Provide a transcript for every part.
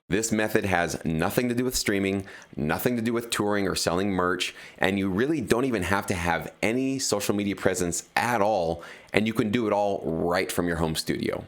This method has nothing to do with streaming, nothing to do with touring or selling merch, and you really don't even have to have any social media presence at all, and you can do it all right from your home studio.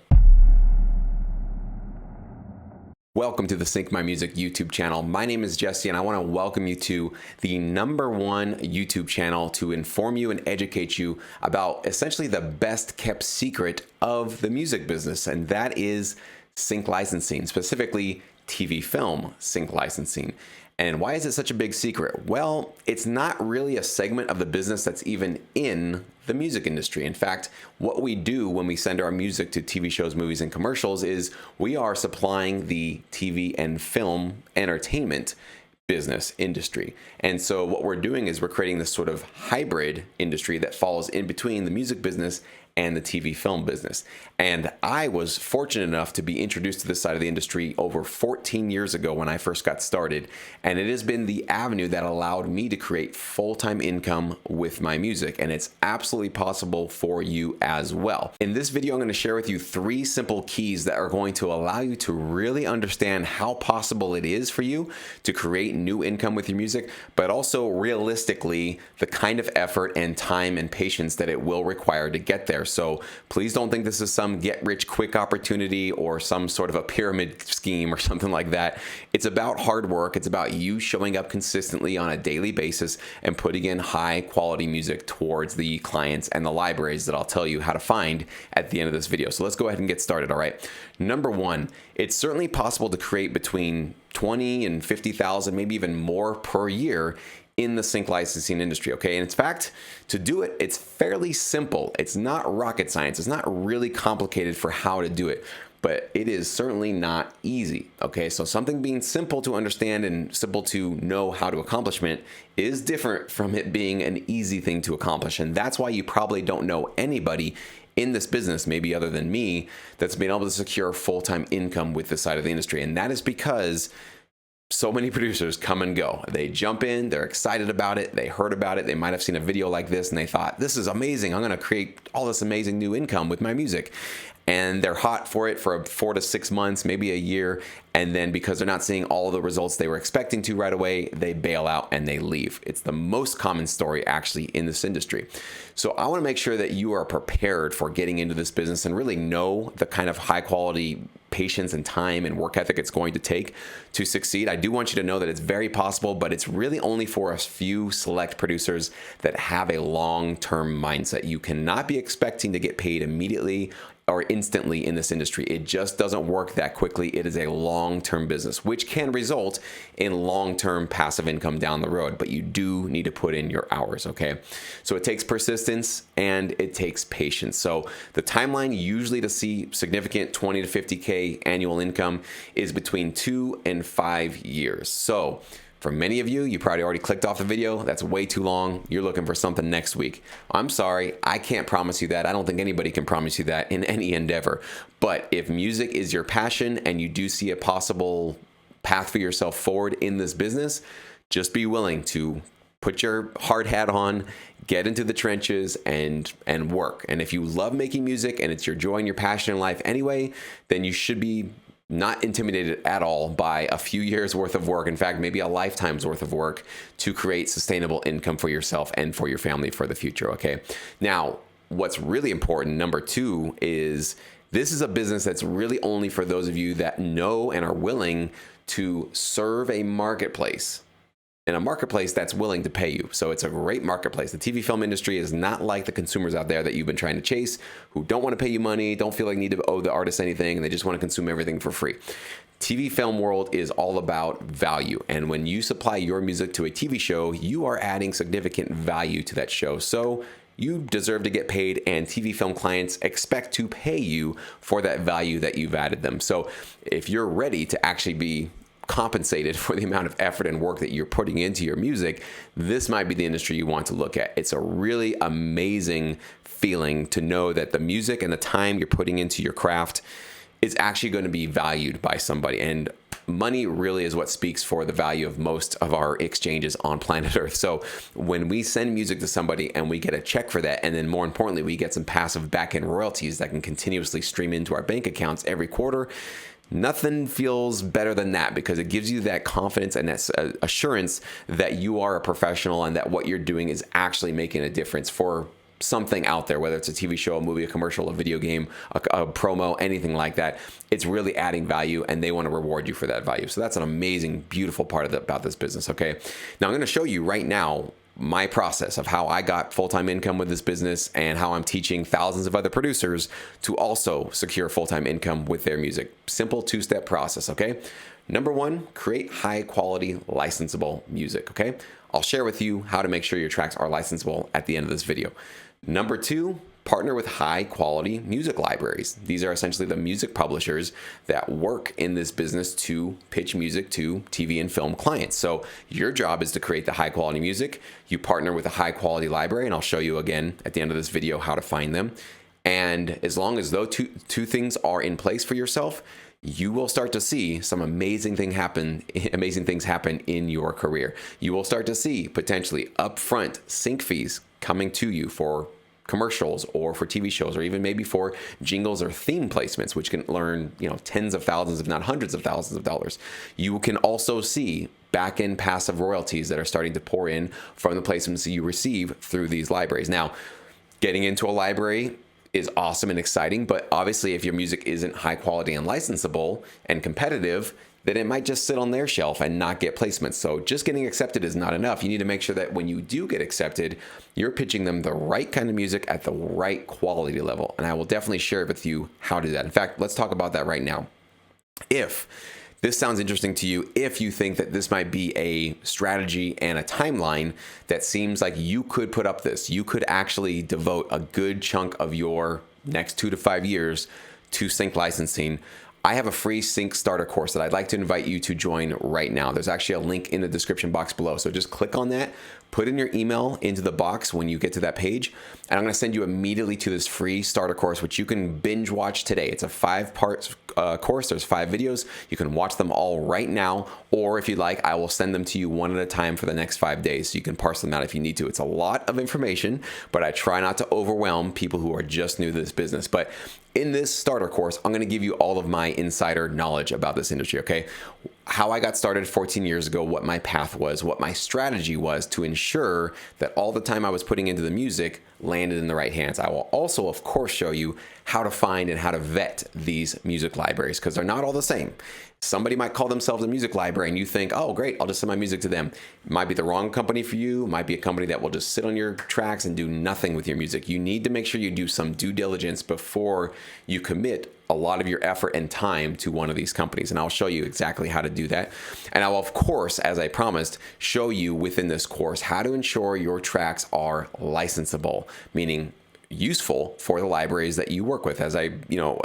Welcome to the Sync My Music YouTube channel. My name is Jesse, and I want to welcome you to the #1 YouTube channel to inform you and educate you about essentially the best kept secret of the music business, and that is sync licensing, specifically TV film sync licensing. And why is it such a big secret? Well, it's not really a segment of the business that's even in the music industry. In fact, what we do when we send our music to TV shows, movies, and commercials is we are supplying the TV and film entertainment business industry. And so what we're doing is we're creating this sort of hybrid industry that falls in between the music business and the TV film business. And I was fortunate enough to be introduced to this side of the industry over 14 years ago when I first got started. And it has been the avenue that allowed me to create full-time income with my music. And it's absolutely possible for you as well. In this video, I'm going to share with you 3 simple keys that are going to allow you to really understand how possible it is for you to create new income with your music, but also realistically the kind of effort and time and patience that it will require to get there. So please don't think this is some get rich quick opportunity or some sort of a pyramid scheme or something like that. It's about hard work. It's about you showing up consistently on a daily basis and putting in high quality music towards the clients and the libraries that I'll tell you how to find at the end of this video. So let's go ahead and get started. All right. #1, it's certainly possible to create between 20 and 50,000, maybe even more per year in the sync licensing industry, okay? And in fact, to do it, it's fairly simple. It's not rocket science. It's not really complicated for how to do it, but it is certainly not easy, okay? So something being simple to understand and simple to know how to accomplishment is different from it being an easy thing to accomplish. And that's why you probably don't know anybody in this business, maybe other than me, that's been able to secure full-time income with this side of the industry. And that is because so many producers come and go. They jump in, they're excited about it, they heard about it, they might have seen a video like this and they thought, this is amazing, I'm gonna create all this amazing new income with my music. And they're hot for it for 4 to 6 months, maybe a year, and then because they're not seeing all the results they were expecting to right away, they bail out and they leave. It's the most common story actually in this industry. So I wanna make sure that you are prepared for getting into this business and really know the kind of high quality patience and time and work ethic it's going to take to succeed. I do want you to know that it's very possible, but it's really only for a few select producers that have a long-term mindset. You cannot be expecting to get paid immediately or instantly in this industry. It just doesn't work that quickly. It is a long-term business, which can result in long-term passive income down the road, but you do need to put in your hours, okay? So it takes persistence and it takes patience. So the timeline usually to see significant 20 to 50K annual income is between 2 and 5 years. So for many of you, you probably already clicked off the video. That's way too long. You're looking for something next week. I'm sorry, I can't promise you that. I don't think anybody can promise you that in any endeavor. But if music is your passion and you do see a possible path for yourself forward in this business, just be willing to put your hard hat on, get into the trenches and work. And if you love making music and it's your joy and your passion in life anyway, then you should be not intimidated at all by a few years worth of work. In fact, maybe a lifetime's worth of work to create sustainable income for yourself and for your family for the future, okay? Now, what's really important, #2, is this is a business that's really only for those of you that know and are willing to serve a marketplace. In a marketplace that's willing to pay you. So it's a great marketplace. The TV film industry is not like the consumers out there that you've been trying to chase, who don't want to pay you money, don't feel like need to owe the artist anything, and they just want to consume everything for free. TV film world is all about value. And when you supply your music to a TV show, you are adding significant value to that show. So you deserve to get paid, and TV film clients expect to pay you for that value that you've added them. So if you're ready to actually be compensated for the amount of effort and work that you're putting into your music, this might be the industry you want to look at. It's a really amazing feeling to know that the music and the time you're putting into your craft is actually going to be valued by somebody. And money really is what speaks for the value of most of our exchanges on planet Earth. So when we send music to somebody and we get a check for that, and then more importantly, we get some passive back-end royalties that can continuously stream into our bank accounts every quarter, Nothing feels better than that, because it gives you that confidence and that assurance that you are a professional and that what you're doing is actually making a difference for something out there, whether it's a TV show, a movie, a commercial, a video game, a promo, anything like that. It's really adding value, and they want to reward you for that value. So that's an amazing, beautiful part about this business. Okay. Now I'm going to show you right now my process of how I got full-time income with this business and how I'm teaching thousands of other producers to also secure full-time income with their music. Simple two-step process, okay? Number one, create high-quality licensable music, okay? I'll share with you how to make sure your tracks are licensable at the end of this video. Number two, partner with high-quality music libraries. These are essentially the music publishers that work in this business to pitch music to TV and film clients. So your job is to create the high-quality music. You partner with a high-quality library, and I'll show you again at the end of this video how to find them. And as long as those two things are in place for yourself, you will start to see some amazing things happen in your career. You will start to see potentially upfront sync fees coming to you for commercials or for TV shows, or even maybe for jingles or theme placements, which can earn, tens of thousands, if not hundreds of thousands of dollars. You can also see back-end passive royalties that are starting to pour in from the placements that you receive through these libraries. Now, getting into a library is awesome and exciting, but obviously if your music isn't high quality and licensable and competitive, then it might just sit on their shelf and not get placements. So just getting accepted is not enough. You need to make sure that when you do get accepted, you're pitching them the right kind of music at the right quality level. And I will definitely share with you how to do that. In fact, let's talk about that right now. If this sounds interesting to you, if you think that this might be a strategy and a timeline that seems like you could put up this, you could actually devote a good chunk of your next 2 to 5 years to sync licensing, I have a free sync starter course that I'd like to invite you to join right now. There's actually a link in the description box below. So just click on that, put in your email into the box when you get to that page, and I'm going to send you immediately to this free starter course, which you can binge watch today. It's a 5-part course. There's 5 videos. You can watch them all right now, or if you'd like, I will send them to you one at a time for the next 5 days, so you can parse them out if you need to. It's a lot of information, but I try not to overwhelm people who are just new to this business. But in this starter course, I'm going to give you all of my insider knowledge about this industry, okay? How I got started 14 years ago, what my path was, what my strategy was to ensure that all the time I was putting into the music landed in the right hands. I will also, of course, show you how to find and how to vet these music libraries, because they're not all the same. Somebody might call themselves a music library and you think, oh, great, I'll just send my music to them. It might be the wrong company for you. It might be a company that will just sit on your tracks and do nothing with your music. You need to make sure you do some due diligence before you commit a lot of your effort and time to one of these companies. And I'll show you exactly how to do that. And I will, of course, as I promised, show you within this course how to ensure your tracks are licensable, meaning useful for the libraries that you work with. As I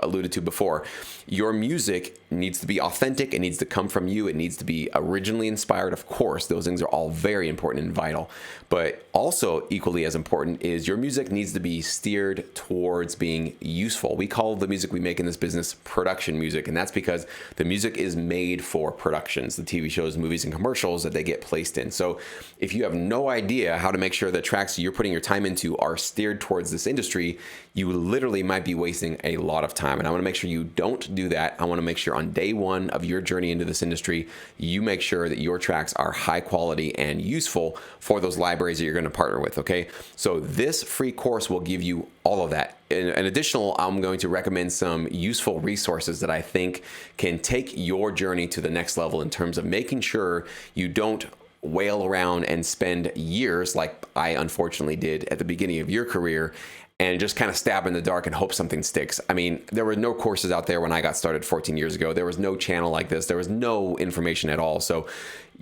alluded to before, your music needs to be authentic. It needs to come from you. It needs to be originally inspired. Of course, those things are all very important and vital, but also equally as important is your music needs to be steered towards being useful. We call the music we make in this business production music, and that's because the music is made for productions, the TV shows, movies, and commercials that they get placed in. So if you have no idea how to make sure the tracks you're putting your time into are steered towards this industry, you literally might be wasting a lot of time. And I want to make sure you don't do that. I want to make sure on day one of your journey into this industry, you make sure that your tracks are high quality and useful for those libraries that you're going to partner with. Okay. So this free course will give you all of that. In additional, I'm going to recommend some useful resources that I think can take your journey to the next level in terms of making sure you don't wail around and spend years like I unfortunately did at the beginning of your career and just kind of stab in the dark and hope something sticks. I mean, there were no courses out there when I got started 14 years ago. There was no channel like this. There was no information at all. So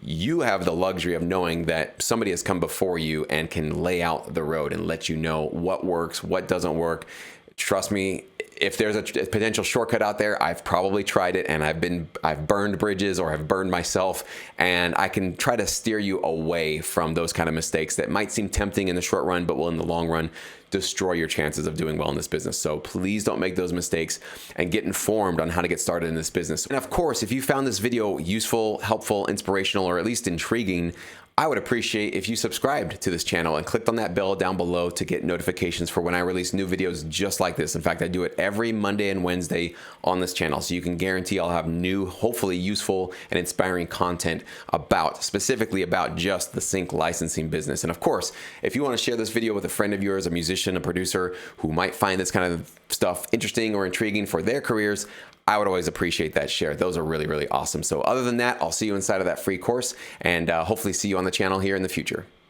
you have the luxury of knowing that somebody has come before you and can lay out the road and let you know what works, what doesn't work. Trust me, if there's a potential shortcut out there, I've probably tried it, and I've burned bridges or I've burned myself, and I can try to steer you away from those kind of mistakes that might seem tempting in the short run, but will in the long run destroy your chances of doing well in this business. So please don't make those mistakes and get informed on how to get started in this business. And of course, if you found this video useful, helpful, inspirational, or at least intriguing, I would appreciate if you subscribed to this channel and clicked on that bell down below to get notifications for when I release new videos just like this. In fact, I do it every Monday and Wednesday on this channel, so you can guarantee I'll have new, hopefully useful and inspiring content specifically about just the sync licensing business. And of course, if you want to share this video with a friend of yours, a musician, a producer who might find this kind of stuff interesting or intriguing for their careers, I would always appreciate that share. Those are really, really awesome. So other than that, I'll see you inside of that free course and hopefully see you on the channel here in the future.